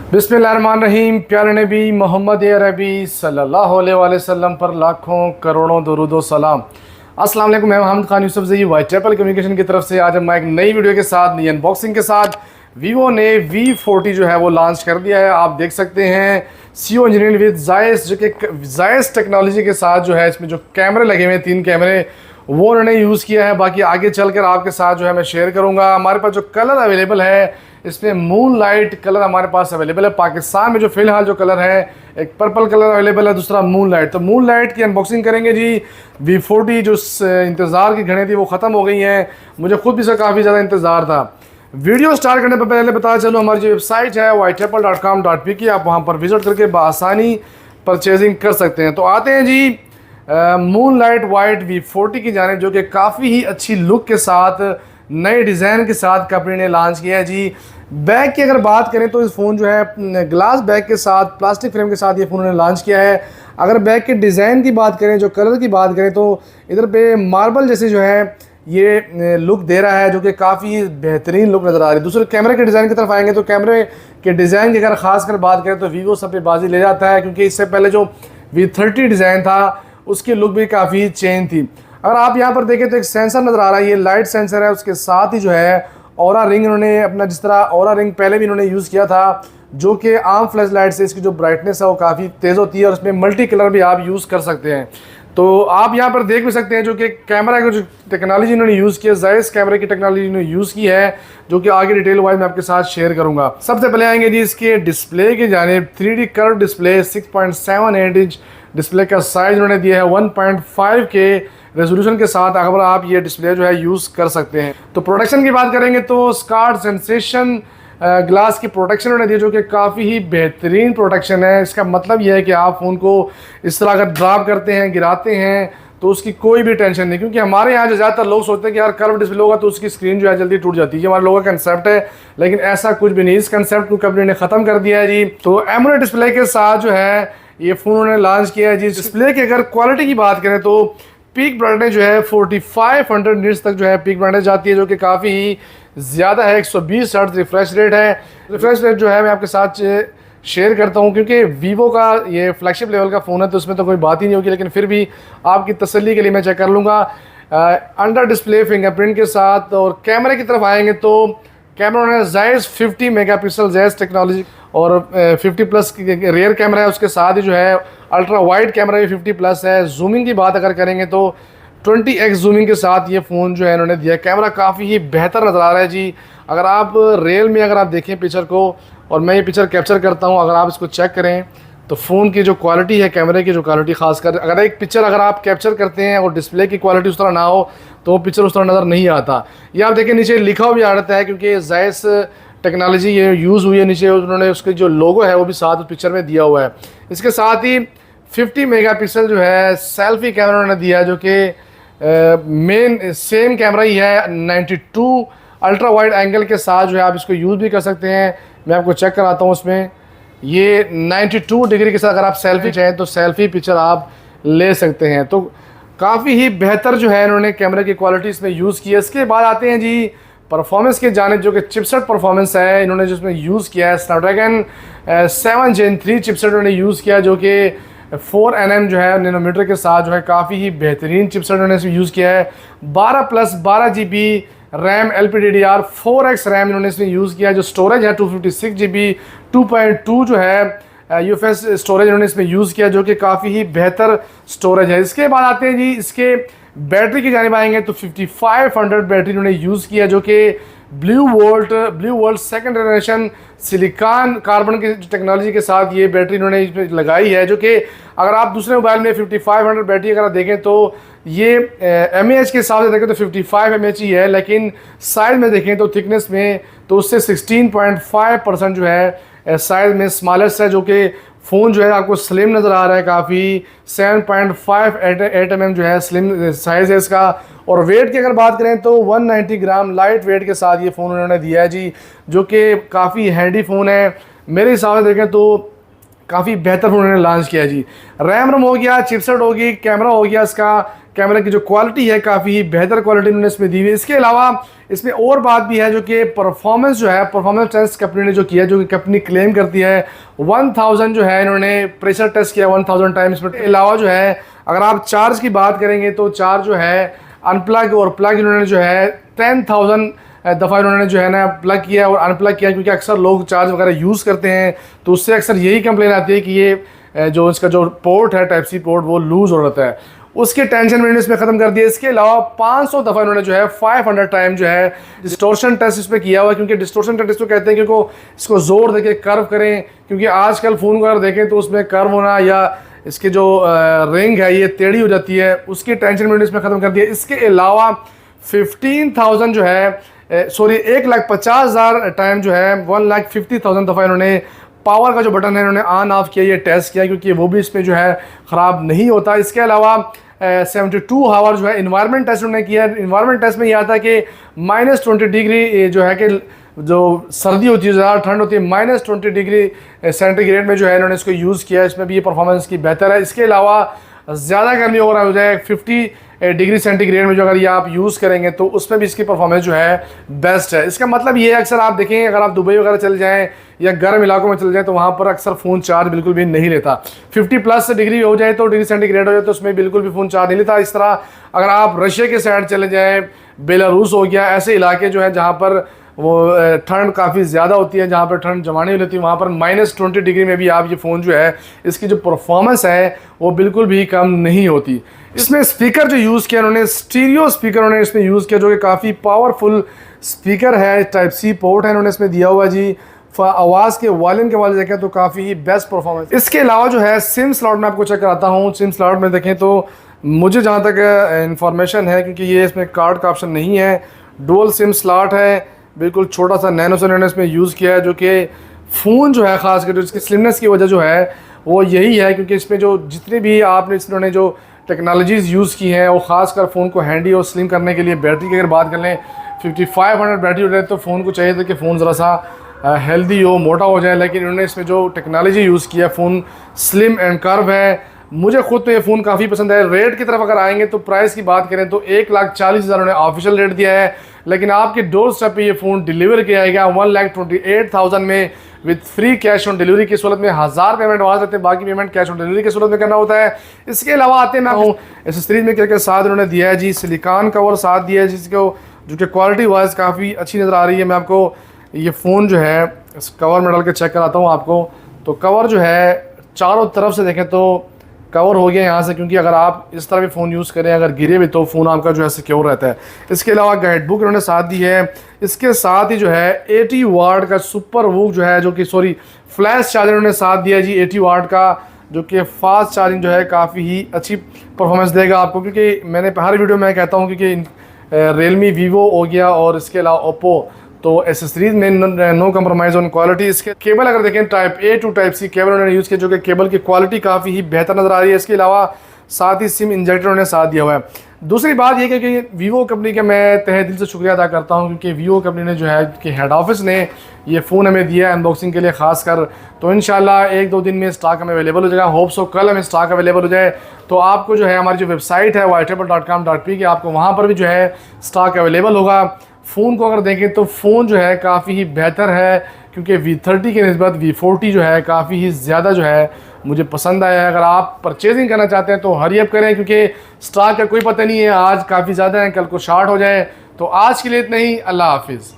बिस्मिल्लाहिर्रहमानिर्रहीम। प्यारे नबी मोहम्मद अरबी सल्लल्लाहु अलैहि वसल्लम पर लाखों करोड़ों दुरूद व सलाम। अस्सलाम वालेकुम। मैं Mohammad Khan Yusufzai Whitechapel communication की तरफ से आज हम एक नई वीडियो के साथ, नई अनबॉक्सिंग के साथ। वीवो ने V40 जो है वो लॉन्च कर दिया है। आप देख सकते हैं CO इंजीनियरिंग विद जायस, जो कि जायस टेक्नोलॉजी के साथ जो है इसमें जो कैमरे लगे हुए हैं 3 कैमरे वो उन्होंने यूज़ किया है। बाकी आगे चलकर आपके साथ जो है मैं शेयर करूँगा। हमारे पास जो कलर अवेलेबल है इसमें मून लाइट कलर हमारे पास अवेलेबल है। पाकिस्तान में जो फ़िलहाल जो कलर है, एक पर्पल कलर अवेलेबल है, दूसरा मून लाइट। तो मून लाइट की अनबॉक्सिंग करेंगे जी। V40 जो इंतज़ार की घड़ियाँ थी वो ख़त्म हो गई हैं। मुझे खुद भी इसका काफ़ी ज़्यादा इंतज़ार था। वीडियो स्टार्ट करने पर पहले बता चलो, हमारी जो वेबसाइट है whiteapple.com.pk, आप वहाँ पर विज़िट करके बआसानी परचेजिंग कर सकते हैं। तो आते हैं जी मून लाइट वाइट V40 की जानिब, जो कि काफ़ी ही अच्छी लुक के साथ, नए डिज़ाइन के साथ कंपनी ने लॉन्च किया है जी। बैग की अगर बात करें तो इस फ़ोन जो है ग्लास बैग के साथ, प्लास्टिक फ्रेम के साथ ये फ़ोन ने लॉन्च किया है। अगर बैग के डिज़ाइन की बात करें, जो कलर की बात करें, तो इधर पे मार्बल जैसे जो है ये लुक दे रहा है, जो कि काफ़ी बेहतरीन लुक नज़र आ रही है। दूसरे कैमरे के डिज़ाइन की तरफ आएंगे तो कैमरे के डिज़ाइन की अगर ख़ास कर बात करें तो वीवो सब पे बाजी ले जाता है, क्योंकि इससे पहले जो V30 डिज़ाइन था उसकी लुक भी काफ़ी चेंज थी। अगर आप यहाँ पर देखें तो एक सेंसर नज़र आ रहा है, ये लाइट सेंसर है। उसके साथ ही जो है ऑरा रिंग इन्होंने अपना, जिस तरह ऑरा रिंग पहले भी इन्होंने यूज़ किया था, जो कि आम फ्लैश लाइट से इसकी जो ब्राइटनेस है वो काफ़ी तेज़ होती है और उसमें मल्टी कलर भी आप यूज़ कर सकते हैं। तो आप यहाँ पर देख भी सकते हैं जो कि कैमरा की जो टेक्नोलॉजी इन्होंने यूज़ की है, जायस कैमरे की टेक्नोलॉजी इन्होंने यूज़ की है, जो कि आगे डिटेल वाइज मैं आपके साथ शेयर करूँगा। सबसे पहले आएंगे जी इसके डिस्प्ले की जानिब। 3D curve display, 6.78 inch display का साइज़ उन्होंने दिया है। 1.5 के रेजोल्यूशन के साथ अगर आप ये डिस्प्ले जो है यूज़ कर सकते हैं। तो प्रोटेक्शन की बात करेंगे तो स्कार्ड सेंसेशन ग्लास की प्रोटेक्शन उन्होंने दी, जो कि काफ़ी ही बेहतरीन प्रोटेक्शन है। इसका मतलब यह है कि आप फ़ोन को इस तरह अगर ड्रॉप करते हैं, गिराते हैं, तो उसकी कोई भी टेंशन नहीं। क्योंकि हमारे यहाँ जो ज़्यादातर लोग सोचते हैं कि यार कर्व डिस्प्ले होगा तो उसकी स्क्रीन जो है जल्दी टूट जाती है। ये हमारे लोगों का कंसेप्ट है, लेकिन ऐसा कुछ भी नहीं। इस कंसेप्ट को कंपनी ने ख़त्म कर दिया है जी। तो एमोलेड डिस्प्ले के साथ जो है ये फ़ोन उन्होंने लॉन्च किया है जी। डिस्प्ले की अगर क्वालिटी की बात करें तो पीक ब्राइटनेस जो है 4500 निट्स तक जो है पीक ब्राइटनेस जाती है, जो कि काफ़ी ही ज़्यादा है। 120 हर्ट्ज रिफ्रेश रेट है। रिफ्रेश रेट जो है मैं आपके साथ शेयर करता हूं, क्योंकि वीवो का ये फ्लैगशिप लेवल का फ़ोन है तो उसमें तो कोई बात ही नहीं होगी, लेकिन फिर भी आपकी तसल्ली के लिए मैं चेक कर लूँगा। अंडर डिस्प्ले फिंगरप्रिंट के साथ। और कैमरे की तरफ आएंगे तो कैमरा उन्होंने जायस 50 मेगापिक्सल जायस टेक्नोलॉजी और 50+ रेयर कैमरा है। उसके साथ ही जो है अल्ट्रा वाइड कैमरा भी 50+ है। जूमिंग की बात अगर करेंगे तो 20x जूमिंग के साथ ये फ़ोन जो है इन्होंने दिया। कैमरा काफ़ी ही बेहतर नज़र आ रहा है जी। अगर आप रियल में अगर आप देखें पिक्चर को, और मैं ये पिक्चर कैप्चर करता हूँ, अगर आप इसको चेक करें तो फ़ोन की जो क्वालिटी है, कैमरे की जो क्वालिटी, खासकर अगर एक पिक्चर अगर आप कैप्चर करते हैं और डिस्प्ले की क्वालिटी उस तरह ना हो तो वो पिक्चर उस तरह नज़र नहीं आता। ये आप देखें नीचे लिखा हुआ भी आ जाता है, क्योंकि जायस टेक्नोलॉजी ये यूज़ हुई है। नीचे उन्होंने उसके जो लोगो है वो भी साथ पिक्चर में दिया हुआ है। इसके साथ ही 50 मेगापिक्सल जो है सेल्फी कैमरा उन्होंने दिया है, जो कि मेन सेम कैमरा ही है। 92 अल्ट्रा वाइड एंगल के साथ जो है आप इसको यूज़ भी कर सकते हैं। मैं आपको चेक कराता हूँ। उसमें ये 92 डिग्री के साथ अगर आप सेल्फी चाहें तो सेल्फी पिक्चर आप ले सकते हैं। तो काफ़ी ही बेहतर जो है इन्होंने कैमरे की क्वालिटी इसमें यूज़ की है। इसके बाद आते हैं जी परफॉर्मेंस के जानिब, जो कि चिपसेट परफॉर्मेंस है इन्होंने जिसमें यूज़ किया है। स्नैपड्रैगन 7 Gen 3 चिपसेट उन्होंने यूज़ किया, जो कि 4nm जो है नैनोमीटर के साथ जो है काफ़ी ही बेहतरीन चिपसेट उन्होंने इसमें यूज़ किया है। 12+12 GB RAM LPDDR 4x RAM इन्होंने इसमें यूज़ किया है। जो स्टोरेज है 256 GB 2.2 जो है UFS स्टोरेज इन्होंने इसमें यूज़ किया, जो कि काफ़ी ही बेहतर स्टोरेज है। इसके बाद आते हैं जी इसके बैटरी की जानिब आएंगे तो 5500 बैटरी इन्होंने यूज़ किया, जो कि blue volt second generation silicon carbon की टेक्नोलॉजी के साथ ये बैटरी इन्होंने इसमें लगाई है। जो कि अगर आप दूसरे मोबाइल में 5500 बैटरी अगर देखें तो ये mAh के हिसाब से देखें तो 55 mAh ही है, लेकिन साइज़ में देखें तो थिकनेस में तो उससे 16.5% जो है साइज़ में स्मॉलेस्ट है, जो कि फ़ोन जो है आपको स्लिम नज़र आ रहा है काफ़ी। 7.58 mm जो है स्लिम साइज़ है इसका। और वेट की अगर बात करें तो 190 ग्राम लाइट वेट के साथ ये फ़ोन उन्होंने दिया है जी, जो कि काफ़ी हैंडी फ़ोन है। मेरे हिसाब से देखें तो काफ़ी बेहतर फ़ोन उन्होंने लॉन्च किया है जी। रैम रोम हो गया, चिपसेट होगी, कैमरा हो गया इसका। कैमरा की जो क्वालिटी है काफ़ी बेहतर क्वालिटी उन्होंने इसमें दी हुई है। इसके अलावा इसमें और बात भी है जो कि परफॉर्मेंस जो है, परफॉर्मेंस टेस्ट कंपनी ने जो किया, जो कि कंपनी क्लेम करती है 1000 जो है इन्होंने प्रेशर टेस्ट किया 1000 टाइम्स। इसके अलावा जो है अगर आप चार्ज की बात करेंगे तो चार्ज जो है अनप्लग और प्लग इन्होंने जो है 10,000 दफ़ा इन्होंने जो है ना प्लग किया और अनप्लग किया, क्योंकि अक्सर लोग चार्ज वगैरह यूज़ करते हैं तो उससे अक्सर यही कंप्लेन आती है कि ये जो इसका जो पोर्ट है टाइप सी पोर्ट वो लूज़ हो जाता है। उसके टेंशन इन्होंने इसमें ख़त्म कर दिया। इसके अलावा 500 दफ़ा इन्होंने जो है 500 टाइम जो है डिस्टोर्शन टेस्ट इस पर किया हुआ है, क्योंकि डिस्टोर्शन टेस्ट इसको कहते हैं क्योंकि इसको ज़ोर देके कर्व करें, क्योंकि आजकल फ़ोन को अगर देखें तो उसमें कर्व होना या इसकी जो रिंग है ये टेढ़ी हो जाती है, उसकी टेंशन इन्होंने इसमें ख़त्म कर दिया। इसके अलावा 15,000 जो है सॉरी 1,50,000 टाइम जो है 1,50,000 दफ़ा इन्होंने पावर का जो बटन है इन्होंने ऑन ऑफ किया, ये टेस्ट किया, क्योंकि वो भी इसमें जो है ख़राब नहीं होता। इसके अलावा 72 आवर जो है इन्वायरमेंट टेस्ट उन्होंने किया। इन्वायरमेंट टेस्ट में यह आता है कि -20 डिग्री जो है कि जो सर्दी होती है, ज़्यादा ठंड होती है, -20 डिग्री सेंटीग्रेड में जो है इन्होंने इसको यूज़ किया। इसमें भी ये परफॉर्मेंस की बेहतर है। इसके अलावा ज़्यादा गर्मी हो रहा हो जाए 50 डिग्री सेंटीग्रेड में जो अगर ये आप यूज़ करेंगे तो उसमें भी इसकी परफॉर्मेंस जो है बेस्ट है। इसका मतलब ये है अक्सर आप देखें अगर आप दुबई वगैरह चले जाएं या गर्म इलाकों में चले जाएं तो वहाँ पर अक्सर फ़ोन चार्ज बिल्कुल भी नहीं लेता। 50+ डिग्री हो जाए तो डिग्री सेंटीग्रेड हो जाए तो उसमें बिल्कुल भी फ़ोन चार्ज नहीं लेता। इस तरह अगर आप रशिया के साइड चले जाएँ, बेलारूस हो गया, ऐसे इलाके जो है जहाँ पर वो ठंड काफ़ी ज़्यादा होती है, जहाँ पर ठंड जमाने वाली होती है, वहाँ पर -20 डिग्री में भी आप ये फ़ोन जो है इसकी जो परफॉर्मेंस है वो बिल्कुल भी कम नहीं होती। इसमें स्पीकर जो यूज़ किया उन्होंने, स्टीरियो स्पीकर उन्होंने इसमें यूज़ किया, जो कि काफ़ी पावरफुल स्पीकर है। टाइप सी पोर्ट है इन्होंने इसमें दिया हुआ जी। आवाज़ के वॉल्यूम के वाले देखें तो काफ़ी बेस्ट परफॉर्मेंस। इसके अलावा जो है सिम स्लॉट में आपको चेक कराता हूँ। सिम स्लॉट में देखें तो मुझे जहाँ तक इंफॉर्मेशन है, क्योंकि ये इसमें कार्ड का ऑप्शन नहीं है, डुअल सिम स्लॉट है, बिल्कुल छोटा सा नैनो सा इन्होंने इसमें यूज़ किया है, जो कि फ़ोन जो है ख़ास करके इसकी स्लिमनेस की वजह जो है वो यही है, क्योंकि इसमें जो जितने भी आपने इन्होंने जो टेक्नोलॉजीज़ यूज़ की हैं वो ख़ासकर फ़ोन को हैंडी और स्लिम करने के लिए। बैटरी की अगर बात कर लें 5500 बैटरी हो रही है तो फ़ोन को चाहिए था कि फ़ोन ज़रा सा हेल्दी हो, मोटा हो जाए, लेकिन इन्होंने इसमें जो टेक्नोलॉजी यूज़ किया, फ़ोन स्लिम एंड कर्व है। मुझे खुद तो ये फ़ोन काफ़ी पसंद है। रेट की तरफ अगर आएंगे तो प्राइस की बात करें तो 1,40,000 उन्होंने ऑफिशियल रेट दिया है, लेकिन आपके डोर स्टेप पे ये फ़ोन डिलीवर किया जाएगा 1,28,000 में with free cash on delivery की सूरत में। 1000 पेमेंट वहाँ रहते हैं, बाकी पेमेंट कैश ऑन डिलीवरी की सूरत में करना होता है। इसके अलावा आते हैं मैं हूँ एसेसरीज में क्या साथ उन्होंने दिया है जी। सिलिकॉन कवर साथ दिया है जिसको जो कि क्वालिटी वाइज काफ़ी अच्छी नज़र आ रही है। मैं आपको ये फ़ोन जो है इस कवर में डाल के चेक कराता हूँ आपको। तो कवर जो है चारों तरफ से देखें तो कवर हो गया यहाँ से, क्योंकि अगर आप इस तरह भी फ़ोन यूज़ करें अगर गिरे भी तो फ़ोन आपका जो है सिक्योर रहता है। इसके अलावा गाइड बुक इन्होंने साथ दी है। इसके साथ ही जो है 80 वाट का सुपर वूक जो है, जो कि सॉरी फ्लैश चार्जर उन्होंने साथ दिया जी 80 वाट का, जो कि फास्ट चार्जिंग जो है काफ़ी ही अच्छी परफॉर्मेंस देगा आपको। क्योंकि मैंने हर वीडियो में कहता हूँ क्योंकि रियलमी वीवो हो गया और इसके अलावा ओप्पो, तो एसेसरीज में नो कम्प्रोमाइज़ ऑन क्वालिटी। इसके केबल अगर देखें type A to type C cable उन्होंने यूज़ किया, जो कि केबल की क्वालिटी काफ़ी ही बेहतर नज़र आ रही है। इसके अलावा साथ ही सिम इंजेक्टर उन्होंने साथ दिया हुआ है। दूसरी बात यह कि वीवो कंपनी का मैं तहे दिल से शुक्रिया अदा करता हूं, क्योंकि वीवो कंपनी ने जो है कि हेड ऑफिस ने ये फ़ोन हमें दिया है अनबॉक्सिंग के लिए ख़ास कर। तो इंशाल्लाह 1-2 दिन में स्टॉक हमें अवेलेबल हो जाएगा। होप सो कल हमें स्टॉक अवेलेबल हो जाए। तो आपको जो है हमारी जो वेबसाइट है ytripple.com.p की, आपको वहाँ पर भी जो है स्टॉक अवेलेबल होगा। फ़ोन को अगर देखें तो फ़ोन जो है काफ़ी ही बेहतर है, क्योंकि V30 के निस्बत V40 जो है काफ़ी ही ज़्यादा जो है मुझे पसंद आया है। अगर आप परचेजिंग करना चाहते हैं तो हरी अप करें, क्योंकि स्टॉक का कोई पता नहीं है, आज काफ़ी ज़्यादा है, कल को शॉर्ट हो जाए। तो आज के लिए इतना ही, अल्लाह हाफिज़।